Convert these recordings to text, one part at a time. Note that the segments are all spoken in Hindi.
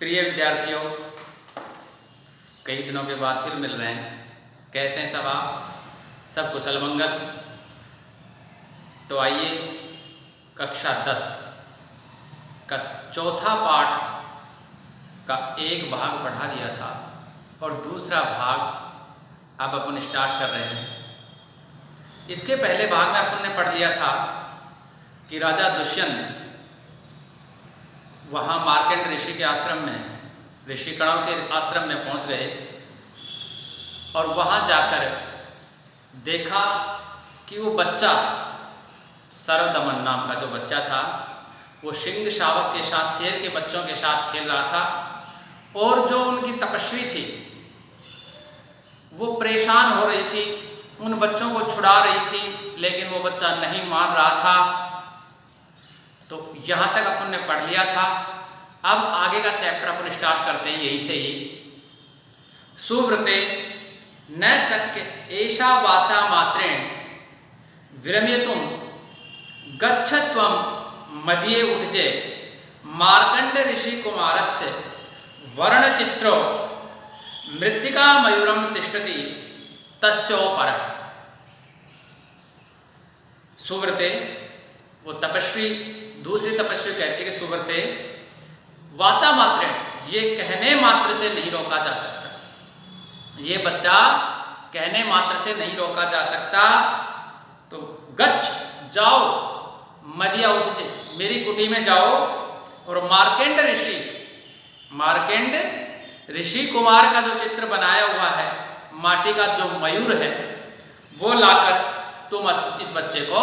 प्रिय विद्यार्थियों, कई दिनों के बाद फिर मिल रहे हैं। कैसे हैं सब आप? सब कुशल मंगल। तो आइए कक्षा 10 का चौथा पाठ का एक भाग पढ़ा दिया था और दूसरा भाग अब अपन स्टार्ट कर रहे हैं। इसके पहले भाग में अपन ने पढ़ लिया था कि राजा दुष्यंत वहाँ मार्कंड ऋषि के आश्रम में, ऋषिकणों के आश्रम में पहुँच गए और वहाँ जाकर देखा कि वो बच्चा सर्वदमन नाम का जो बच्चा था वो सिंह शावक के साथ, शेर के बच्चों के साथ खेल रहा था और जो उनकी तपस्वी थी वो परेशान हो रही थी, उन बच्चों को छुड़ा रही थी, लेकिन वो बच्चा नहीं मान रहा था। तो यहाँ तक अपन ने पढ़ लिया था। अब आगे का चैप्टर अपन स्टार्ट करते हैं यहीं से ही। सुव्रते न शक्य एषा वाचा मात्रेण विरम्यतुम गच्छ त्वं मदीये उत्जे मार्कंड ऋषि कुमारस्य वर्णचित्रो मृत्तिका मयूरम तिष्ठति तस्योपरः। सुव्रते, वो तपस्वी, दूसरी तपस्वी कहती है कि सुव्रते वाचा मात्र, ये कहने मात्र से नहीं रोका जा सकता, ये बच्चा कहने मात्र से नहीं रोका जा सकता। तो गच्छ, जाओ, मदिया उत्जे, मेरी कुटी में जाओ और मार्कंड ऋषि कुमार का जो चित्र बनाया हुआ है, माटी का जो मयूर है, वो लाकर तुम इस बच्चे को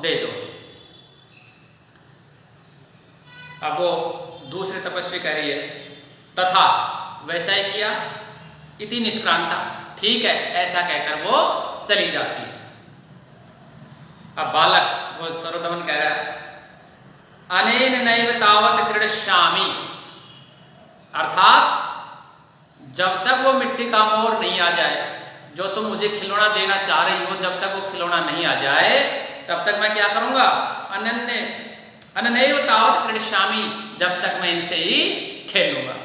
दे दो। अब वो दूसरी तपस्वी कह रही है तथा, वैसा ही किया। इति निष्क्रांता, ठीक है, ऐसा कहकर वो चली जाती है। अब बालक, वो सर्वदमन कह रहा है अनेन नैव तावत क्रीडिष्यामि, अर्थात जब तक वो मिट्टी का मोर नहीं आ जाए, जो तुम मुझे खिलौना देना चाह रही हो, जब तक वो खिलौना नहीं आ जाए तब तक मैं क्या करूंगा? अननैव तावत क्रीडिष्यामि, जब तक मैं इनसे ही खेलूंगा।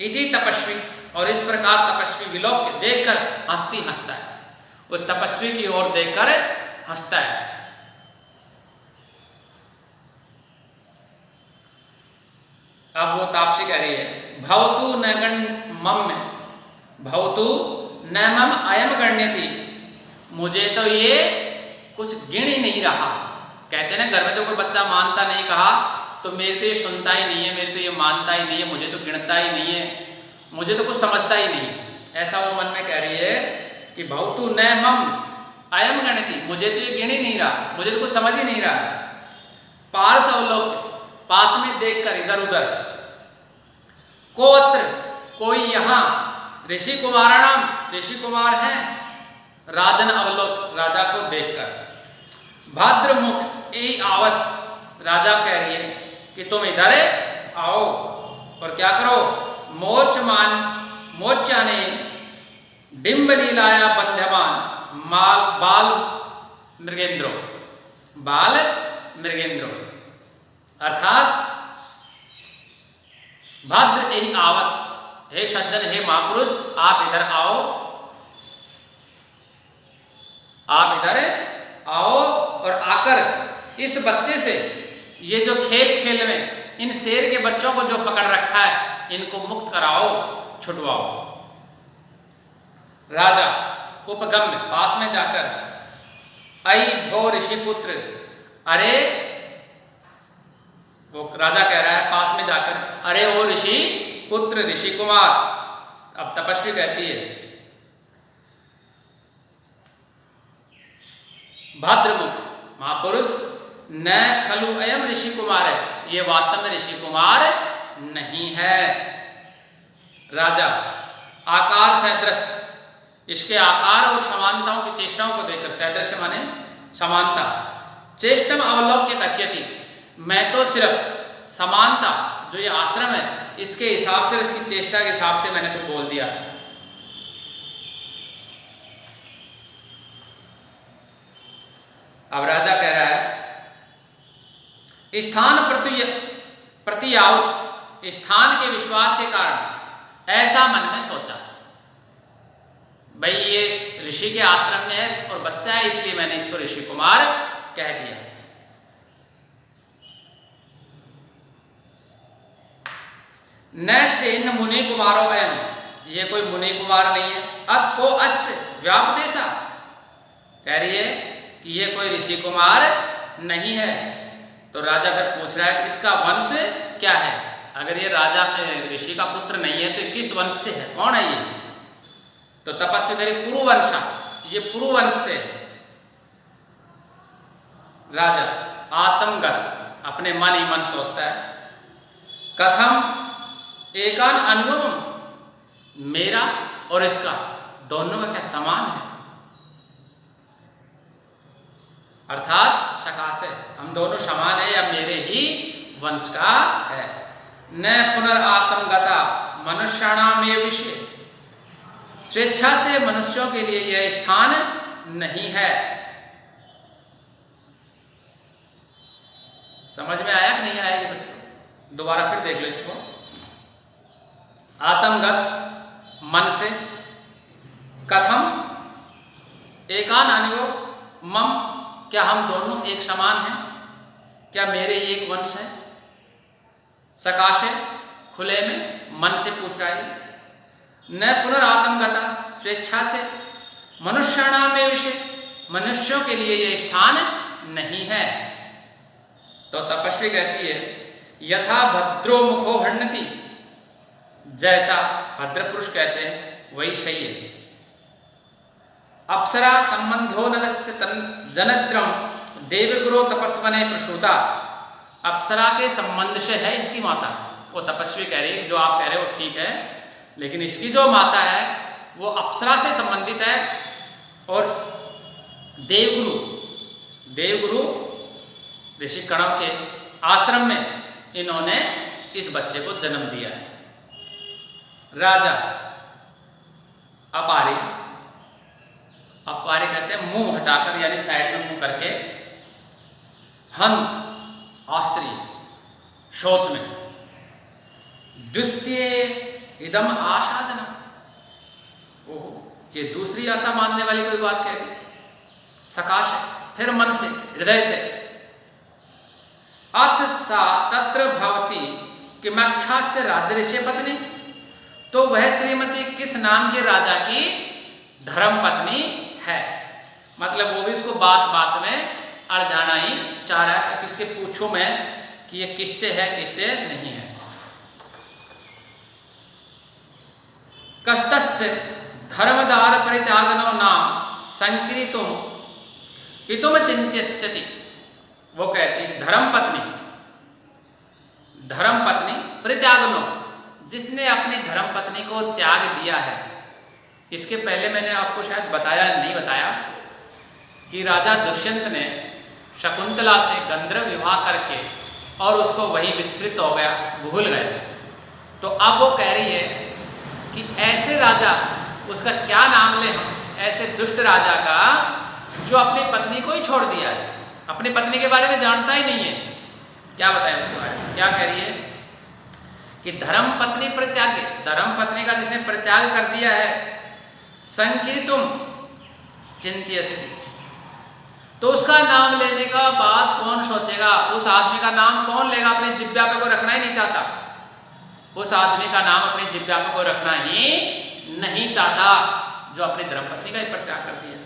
इति तपस्वी, और इस प्रकार तपस्वी विलोक देखकर हंसता है, उस तपस्वी की ओर देखकर हंसता है। अब वो तापसी कह रही है भवतु न मम अयम गण्यति, मुझे तो ये कुछ गिण ही नहीं रहा। कहते हैं ना, घर में तो कोई बच्चा मानता नहीं, कहा तो मेरे तो ये सुनता ही नहीं है, मेरे तो ये मानता ही नहीं है, मुझे तो गिनता ही नहीं है, मुझे तो कुछ समझता ही नहीं, ऐसा वो मन में कह रही है कि भवतु न मम अयम गण्यति, मुझे तो ये गिण ही नहीं रहा, मुझे तो कुछ समझ ही नहीं रहा। पार्श्व अवलोक्य, पास में देखकर इधर उधर, कोत्र, कोई यहाँ, ऋषि कुमाराणाम, ऋषि कुमार हैं, राजन अवलोक, राजा को देखकर, भद्रमुख यही आवत, राजा कह रही है कि तुम इधर आओ और क्या करो? मोचाने डिम्ब लीलाया बंध्यमान बाल मृगेंद्रो, अर्थात भद्र यही आवत, हे सज्जन, हे महापुरुष, आप इधर आओ, आप इधर आओ और आकर इस बच्चे से, ये जो खेल में इन शेर के बच्चों को जो पकड़ रखा है, इनको मुक्त कराओ, छुटवाओ। राजा उपगम्य, पास में जाकर, अई भो ऋषिपुत्र, अरे, वो राजा कह रहा है पास में जाकर, अरे ओ ऋषि पुत्र, ऋषि कुमार। अब तपस्वी कहती है भद्रमुख, महापुरुष, न खलु अयम ऋषि कुमार है, ये वास्तव में ऋषि कुमार नहीं है। राजा आकार सदृश, इसके आकार और समानताओं की चेष्टाओं को देखकर, सदृश माने समानता, चेष्टम अवलोक्य कथयति, मैं तो सिर्फ समानता, जो ये आश्रम है, इसके हिसाब से, इसकी चेष्टा के हिसाब से मैंने तो बोल दिया था। अब राजा कह रहा है स्थान प्रति यावत स्थान के विश्वास के कारण ऐसा मन में सोचा, भाई ये ऋषि के आश्रम में है और बच्चा है, इसलिए मैंने इसको ऋषि कुमार कह दिया। न चेन्न मुनि कुमारो अयम, ये कोई मुनि कुमार नहीं है। अत को अस्य व्यापदेशा, कह रही है कि ये कोई ऋषि कुमार नहीं है। तो राजा फिर पूछ रहा है कि इसका वंश क्या है? अगर ये राजा ऋषि का पुत्र नहीं है तो किस वंश से है, कौन है ये? तो तपस्वी कह रही पुरुवंशा, ये पुरुवंश से राजा आत्मगत अपने मन ही मन सोचता है, कथम एकान अनुमम, मेरा और इसका दोनों का क्या समान है? अर्थात सकाशे, हम दोनों समान है या मेरे ही वंश का है। न पुनरात्मगता मनुष्याणाम ये विषय, स्वेच्छा से मनुष्यों के लिए यह स्थान नहीं है। समझ में आया कि नहीं आया ये बच्चों? दोबारा फिर देख लो इसको। आत्मगत मन से, कथम एकान अनियो मम, क्या हम दोनों एक समान हैं? क्या मेरे ही एक वंश है? सकाशे, खुले में मन से पूछ रहा है। न पुनरात्मगता, स्वेच्छा से, मनुष्याणाम में विषय, मनुष्यों के लिए यह स्थान नहीं है। तो तपस्वी कहती है, यथा भद्रो मुखो भण्णति, जैसा भद्र पुरुष कहते हैं वही सही है। अप्सरा संबंधो नदस्य जनत्रम देवगुरु तपस्वने प्रसूता, अप्सरा के संबंध से है इसकी माता। वो तपस्वी कह रही है जो आप कह रहे हो ठीक है, लेकिन इसकी जो माता है वो अप्सरा से संबंधित है और देवगुरु ऋषि कणव के आश्रम में इन्होंने इस बच्चे को जन्म दिया है। राजा अपारी, अपारी कहते हैं मुंह हटाकर, यानी साइड में मुंह करके, हंत आस्त्री, शौच में, द्वितीय इदम आशाजनम, ओहो ये दूसरी आशा मानने वाली कोई बात कह दी। सकाश, फिर मन से, हृदय से, अथ सा तत्र भवती किमाख्यास्य राजर्षि पत्नी, तो वह श्रीमती किस नाम के राजा की धर्म पत्नी है। मतलब वो भी इसको बात बात में अड़झाना ही चाह रहा है, किसके पूछो मैं कि ये किससे है किससे नहीं है। कष्टस्य धर्मदार परित्यागनो नाम संकीर्तुम पितुम चिंत्यस्यति, वो कहती है धर्म पत्नी परित्यागनो, जिसने अपनी धर्म पत्नी को त्याग दिया है। इसके पहले मैंने आपको शायद बताया नहीं बताया कि राजा दुष्यंत ने शकुंतला से गंधर्व विवाह करके और उसको वही विस्मृत हो गया, भूल गया। तो अब वो कह रही है कि ऐसे राजा, उसका क्या नाम ले हम, ऐसे दुष्ट राजा का जो अपनी पत्नी को ही छोड़ दिया है, अपनी पत्नी के बारे में जानता ही नहीं है। क्या बताएं इसके बारे में? क्या कह रही है कि धर्म पत्नी परित्याग, धर्म पत्नी का जिसने परित्याग कर दिया है, संकीर्तुम चिंत्यस्ति, तो उसका नाम लेने का बात कौन सोचेगा? उस आदमी का नाम कौन लेगा? अपने जिब्बा पे को रखना ही नहीं चाहता, उस आदमी का नाम अपने जिब्बा पे को रखना ही नहीं चाहता जो अपनी धर्मपत्नी का ही परित्याग कर दिया।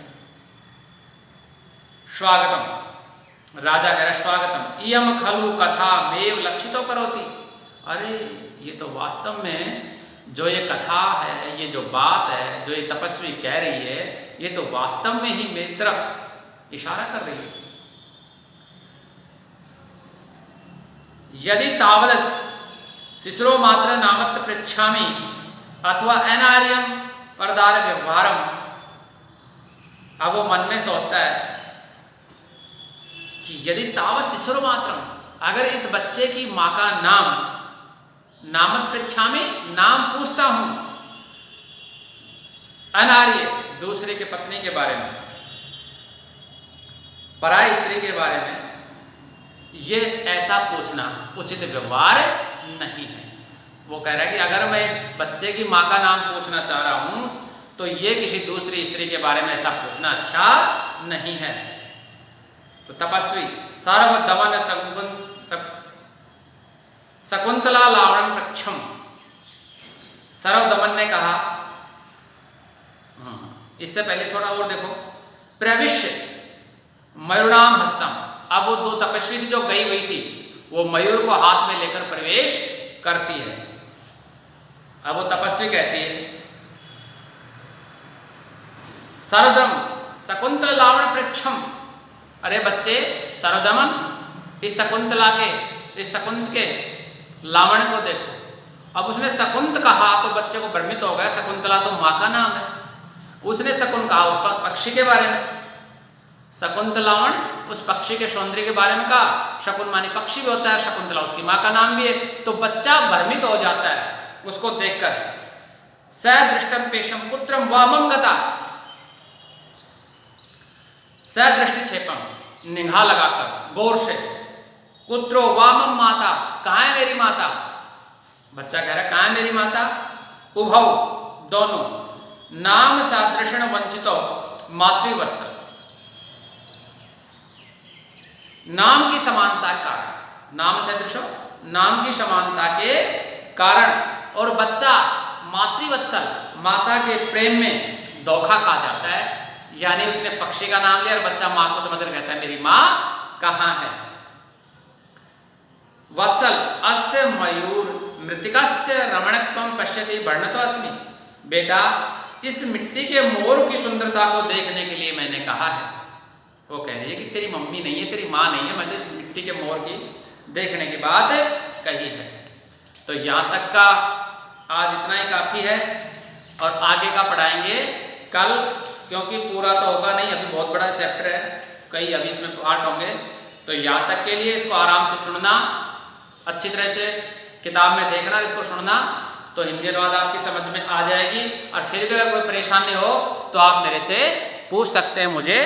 स्वागतम, राजा कह रहा स्वागतम, इयम खलु कथा मेव लक्षितो करोति, अरे ये तो वास्तव में जो ये कथा है, ये जो बात है, जो ये तपस्वी कह रही है, ये तो वास्तव में ही मेरी तरफ इशारा कर रही है। यदि तावद शिशुरो मात्र नामत्र पृच्छामि अथवा अनार्यम परदार व्यवहारम, अब वो मन में सोचता है कि यदि तावत शिशुरो मात्रम, अगर इस बच्चे की माँ का नाम नामत पृच्छामि, नाम पूछता हूं, अनार्य दूसरे के पत्नी के बारे में, पराई स्त्री के बारे में, ये ऐसा पूछना उचित व्यवहार नहीं है। वो कह रहा है कि अगर मैं इस बच्चे की माँ का नाम पूछना चाह रहा हूं तो ये किसी दूसरी स्त्री के बारे में ऐसा पूछना अच्छा नहीं है। तो तपस्वी सर्वदमन शकुंतला लावण प्रक्षम, सर्वदमन ने कहा, इससे पहले थोड़ा और देखो, प्रविश्य मयूराम हस्तम। अब वो दो तपस्वी थी जो गई हुई थी, वो मयूर को हाथ में लेकर प्रवेश करती है। अब वो तपस्वी कहती है सरदम शकुंतल लावण प्रक्षम, अरे बच्चे सरदमन, इस शकुंतला के, इस शकुंत के लावण को देखो। अब उसने शकुंत कहा तो बच्चे को भ्रमित हो गया, शकुंतला तो माँ का नाम है। उसने शकुन कहा उस पक्षी के बारे में, शकुंत लावण उस पक्षी के सौंदर्य के बारे में कहा, शकुन मानी पक्षी भी होता है, शकुंतला उसकी माँ का नाम भी है। तो बच्चा भ्रमित हो जाता है उसको देखकर। सदृष्टम पेशम पुत्रम वामम गता, सदृष्टि क्षेपम, निगाह लगाकर गौर से, पुत्रो वामम माता, कहाँ है मेरी माता। बच्चा कह रहा है कहाँ है मेरी माता। उभव दोनों, नाम सादृशण वंचितो मातृवस्त्र, नाम की समानता के कारण, नाम सदृशो नाम की समानता के कारण, और बच्चा मातृवत्सल माता के प्रेम में धोखा खा जाता है। यानी उसने पक्षी का नाम लिया और बच्चा माँ को समझकर कहता है मेरी माँ कहाँ है। वत्सल अस्य मयूर मृतिकस्य रमणत्वं पश्यति वर्णतो अस्मि, बेटा इस मिट्टी के मोर की सुंदरता को देखने के लिए मैंने कहा है। वो कह रही है कि तेरी मम्मी नहीं है, तेरी माँ नहीं है, मैं तो इस मिट्टी के मोर की देखने की बात कही है। तो यहाँ तक का आज इतना ही काफ़ी है, और आगे का पढ़ाएंगे कल, क्योंकि पूरा तो होगा नहीं, अभी बहुत बड़ा चैप्टर है, कई अभी इसमें पार्ट होंगे। तो यहाँ तक के लिए इसको आराम से सुनना, अच्छी तरह से किताब में देखना, इसको सुनना, तो हिंदी अनुवाद आपकी समझ में आ जाएगी। और फिर भी अगर कोई परेशानी हो तो आप मेरे से पूछ सकते हैं मुझे।